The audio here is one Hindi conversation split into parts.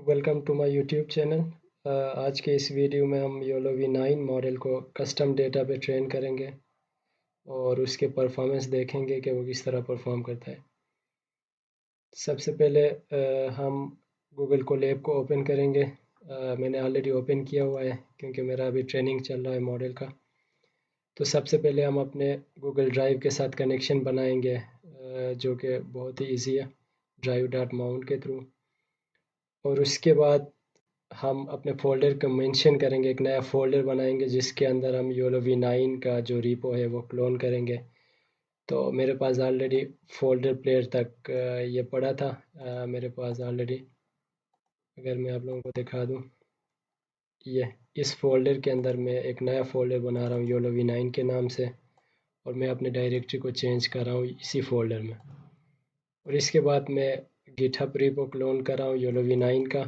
Welcome to my YouTube channel. आज के इस वीडियो में हम योलो V9 मॉडल को कस्टम डेटा पे ट्रेन करेंगे और उसके परफॉर्मेंस देखेंगे कि वो किस तरह परफॉर्म करता है। सबसे पहले हम गूगल कोलैब को ओपन करेंगे। मैंने ऑलरेडी ओपन किया हुआ है क्योंकि मेरा अभी ट्रेनिंग चल रहा है मॉडल का। तो सबसे पहले हम अपने गूगल ड्राइव के साथ कनेक्शन बनाएंगे, जो कि बहुत ही ईजी है, drive.mount के थ्रू। और उसके बाद हम अपने फ़ोल्डर को मेंशन करेंगे, एक नया फ़ोल्डर बनाएंगे जिसके अंदर हम योलो V9 का जो रीपो है वो क्लोन करेंगे। तो मेरे पास ऑलरेडी फ़ोल्डर प्लेयर तक ये पड़ा था। मेरे पास ऑलरेडी, अगर मैं आप लोगों को दिखा दूँ, ये इस फ़ोल्डर के अंदर मैं एक नया फ़ोल्डर बना रहा हूँ योलो V9 के नाम से, और मैं अपनी डायरेक्टरी को चेंज कर रहा हूँ इसी फ़ोल्डर में। और इसके बाद मैं गिटहब रीपो क्लोन कर रहा हूँ योलो V9 का।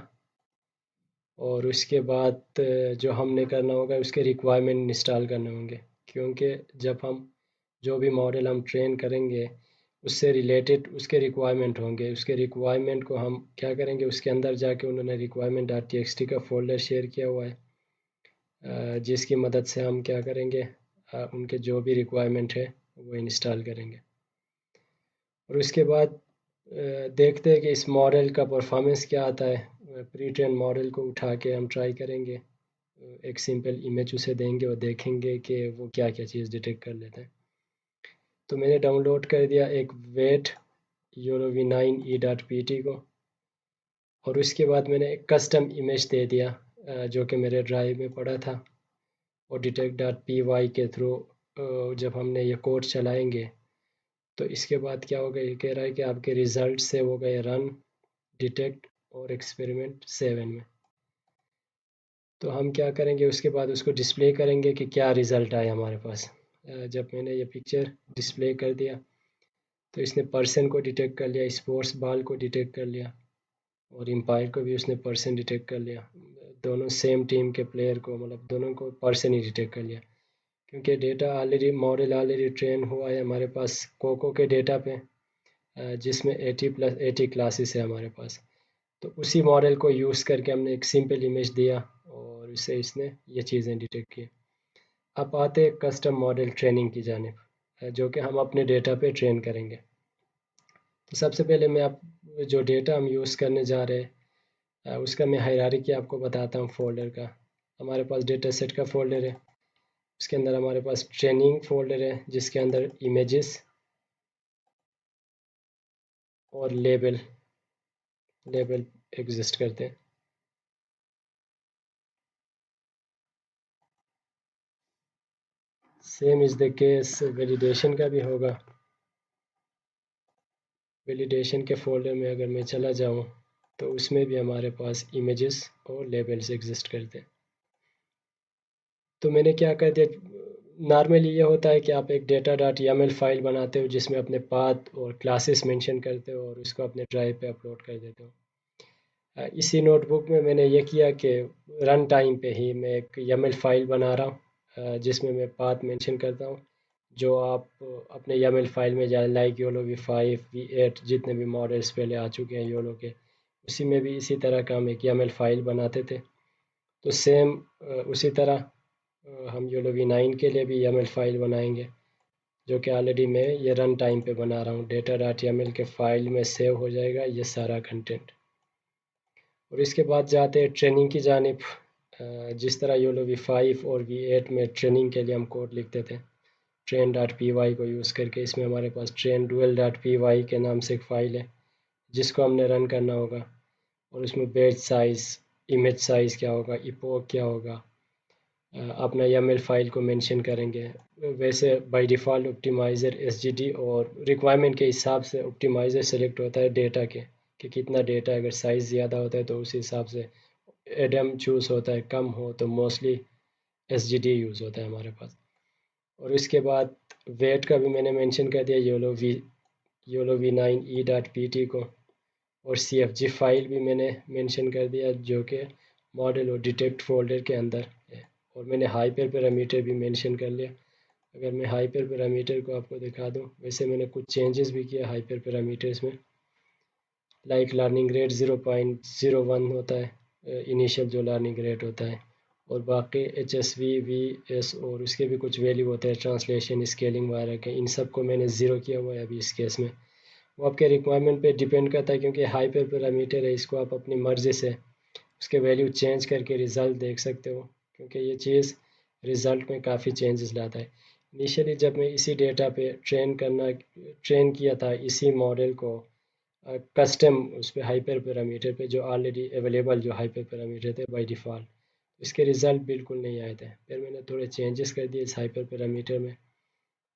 और उसके बाद जो हमने करना होगा उसके रिक्वायरमेंट इंस्टॉल करने होंगे, क्योंकि जब हम जो भी मॉडल हम ट्रेन करेंगे उससे रिलेटेड उसके रिक्वायरमेंट होंगे। उसके रिक्वायरमेंट को हम क्या करेंगे, उसके अंदर जाके उन्होंने requirement.txt का फ़ोल्डर शेयर किया हुआ है, जिसकी मदद से हम क्या करेंगे, उनके जो भी रिक्वायरमेंट है वो इंस्टॉल करेंगे। और उसके बाद देखते हैं कि इस मॉडल का परफॉर्मेंस क्या आता है। प्री ट्रेन मॉडल को उठा के हम ट्राई करेंगे, एक सिंपल इमेज उसे देंगे और देखेंगे कि वो क्या क्या चीज़ डिटेक्ट कर लेता है। तो मैंने डाउनलोड कर दिया एक वेट योलो V9 e.pt को, और उसके बाद मैंने एक कस्टम इमेज दे दिया, जो कि मेरे ड्राइव में पड़ा था। और detect.py के थ्रू जब हमने ये कोड चलाएंगे तो इसके बाद क्या होगा, ये कह रहा है कि आपके रिज़ल्ट से हो गए रन, डिटेक्ट और एक्सपेरिमेंट 7 में। तो हम क्या करेंगे, उसके बाद उसको डिस्प्ले करेंगे कि क्या रिज़ल्ट आया हमारे पास। जब मैंने ये पिक्चर डिस्प्ले कर दिया तो इसने पर्सन को डिटेक्ट कर लिया, स्पोर्ट्स बॉल को डिटेक्ट कर लिया, और एम्पायर को भी उसने पर्सन डिटेक्ट कर लिया। दोनों सेम टीम के प्लेयर को, मतलब दोनों को पर्सन ही डिटेक्ट कर लिया, क्योंकि data already, model already train हुआ है हमारे पास कोको के डेटा पे, जिसमें 80 क्लासेस है हमारे पास। तो उसी मॉडल को यूज़ करके हमने एक सिंपल इमेज दिया और उससे इसने ये चीज़ें डिटेक्ट की। अब आते हैं कस्टम मॉडल ट्रेनिंग की जानिब, जो कि हम अपने डेटा पे ट्रेन करेंगे। तो सबसे पहले मैं आप जो डेटा हम यूज़ करने जा रहे हैं उसका मैं हायरार्की आपको बताता हूँ फ़ोल्डर का। हमारे पास डेटा सेट का फ़ोल्डर है, उसके अंदर हमारे पास ट्रेनिंग फ़ोल्डर है जिसके अंदर इमेजेस और लेबल एग्जिस्ट करते हैं। Same is the case validation का भी होगा। वैलिडेशन के फ़ोल्डर में अगर मैं चला जाऊँ तो उसमें भी हमारे पास इमेजेस और लेबल्स एग्जिस्ट करते हैं। तो मैंने क्या कर दिया, नॉर्मली ये होता है कि आप एक data.yaml फाइल बनाते हो जिसमें अपने पाथ और क्लासेस मेंशन करते हो और उसको अपने ड्राइव पे अपलोड कर देते हो। इसी नोटबुक में मैंने ये किया कि रन टाइम पे ही मैं एक YAML फाइल बना रहा हूँ, जिसमें मैं पाथ मेंशन करता हूँ। जो आप अपने YAML फाइल में जाए, लाइक योलो V5 V8 जितने भी मॉडल्स पहले आ चुके हैं योलो के, उसी में भी इसी तरह का हम एक YAML फाइल बनाते थे। तो सेम उसी तरह हम योलो V9 के लिए भी YAML फाइल बनाएंगे, जो कि ऑलरेडी मैं ये रन टाइम पे बना रहा हूँ। data.yaml के फाइल में सेव हो जाएगा ये सारा कंटेंट। और इसके बाद जाते हैं ट्रेनिंग की जानिब। जिस तरह योलो V5 और V8 में ट्रेनिंग के लिए हम कोड लिखते थे train.py को यूज़ करके, इसमें हमारे पास train-dual.py के नाम से एक फ़ाइल है जिसको हमने रन करना होगा। और उसमें पेज साइज़, इमेज साइज़ क्या होगा, इपोक क्या होगा, अपना YAML फाइल को मेंशन करेंगे। वैसे बाय डिफ़ॉल्ट ऑप्टिमाइज़र SGD और रिक्वायरमेंट के हिसाब से ऑप्टिमाइज़र सेलेक्ट होता है डेटा के, कि कितना डेटा, अगर साइज़ ज़्यादा होता है तो उस हिसाब से एडम चूज़ होता है, कम हो तो मोस्टली SGD यूज़ होता है हमारे पास। और इसके बाद वेट का भी मैंने मेंशन कर दिया योलो V9 e.pt को। और CFG फाइल भी मैंने मेंशन कर दिया जो कि मॉडल और डिटेक्ट फोल्डर के अंदर है। और मैंने हाइपर पैरामीटर भी मेंशन कर लिया। अगर मैं हाइपर पैरामीटर को आपको दिखा दूं, वैसे मैंने कुछ चेंजेस भी किया हाइपर पैरामीटर्स में। लाइक लर्निंग रेट 0.01 होता है, इनिशियल जो लर्निंग रेट होता है, और बाकी HSV, VS और उसके भी कुछ वैल्यू होते हैं, ट्रांसलेशन, स्केलिंग वगैरह के। इन सब को मैंने ज़ीरो किया हुआ है अभी इस केस में। वो आपके रिक्वायरमेंट पे डिपेंड करता है, क्योंकि हाइपर पैरामीटर है, इसको आप अपनी मर्ज़ी से उसके वैल्यू चेंज करके रिज़ल्ट देख सकते हो, क्योंकि ये चीज़ रिज़ल्ट में काफ़ी चेंजेस लाता है। इनिशियली जब मैं इसी डेटा पे ट्रेन किया था इसी मॉडल को, कस्टम उस पे हाइपर पैरामीटर पे जो ऑलरेडी अवेलेबल जो हाइपर पैरामीटर थे बाय डिफ़ॉल्ट, इसके रिज़ल्ट बिल्कुल नहीं आए थे। फिर मैंने थोड़े चेंजेस कर दिए इस हाइपर पैरामीटर में,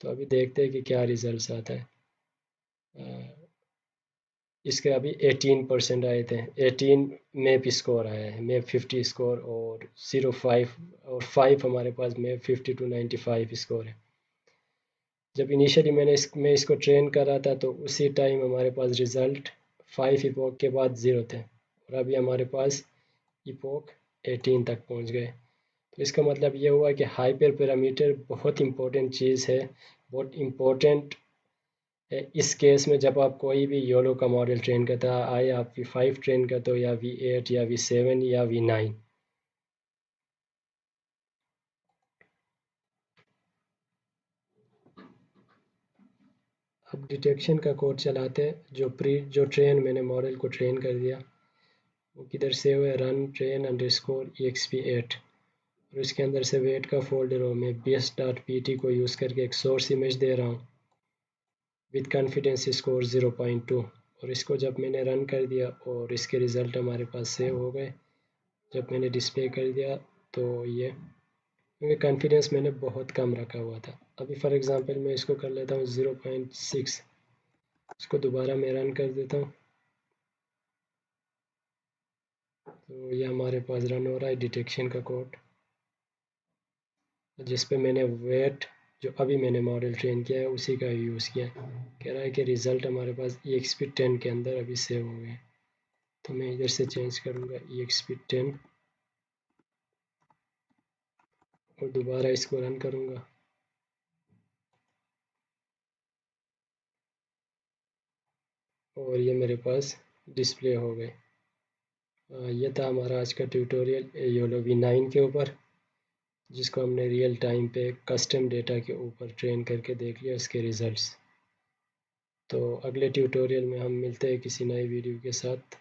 तो अभी देखते हैं कि क्या रिज़ल्ट आता है। इसके अभी 18% आए थे, 18 मैप स्कोर आया है, मैप 50 स्कोर, और 05 और 5 हमारे पास मैप 50 to 95 स्कोर है। जब इनिशियली मैं इसको ट्रेन कर रहा था, तो उसी टाइम हमारे पास रिज़ल्ट 5 इपोक के बाद ज़ीरो थे, और अभी हमारे पास इपोक 18 तक पहुंच गए। तो इसका मतलब ये हुआ कि हाइपर पैरामीटर बहुत इंपॉर्टेंट चीज़ है, बहुत इम्पोर्टेंट है इस केस में। जब आप कोई भी योलो का मॉडल ट्रेन करता है, आए आप V5 ट्रेन करते हो, या V8 या V7 या V9। अब डिटेक्शन का कोड चलाते हैं। जो ट्रेन मैंने मॉडल को ट्रेन कर दिया, वो किधर सेव है, रन ट्रेन अंडरस्कोर exp8, और इसके अंदर से वेट का फोल्डर हो, मैं bs.pt को यूज़ करके एक सोर्स इमेज दे रहा हूँ विद कॉन्फिडेंस स्कोर 0.2, और इसको जब मैंने रन कर दिया और इसके रिज़ल्ट हमारे पास सेव हो गए। जब मैंने डिस्प्ले कर दिया, तो ये, क्योंकि कॉन्फिडेंस मैंने बहुत कम रखा हुआ था। अभी फॉर एग्ज़ाम्पल मैं इसको कर लेता हूँ 0.6, इसको दोबारा मैं रन कर देता हूँ, तो ये हमारे पास रन हो रहा है डिटेक्शन का कोड, जिस पे मैंने वेट जो अभी मैंने मॉडल ट्रेन किया है उसी का यूज़ किया है। कह रहा है कि रिज़ल्ट हमारे पास EXP10 के अंदर अभी सेव हो गए, तो मैं इधर से चेंज करूँगा EXP10, और दोबारा इसको रन करूँगा, और ये मेरे पास डिस्प्ले हो गए। ये था हमारा आज का ट्यूटोरियल योलो V9 के ऊपर, जिसको हमने रियल टाइम पे कस्टम डेटा के ऊपर ट्रेन करके देख लिया इसके रिज़ल्ट्स। तो अगले ट्यूटोरियल में हम मिलते हैं किसी नई वीडियो के साथ।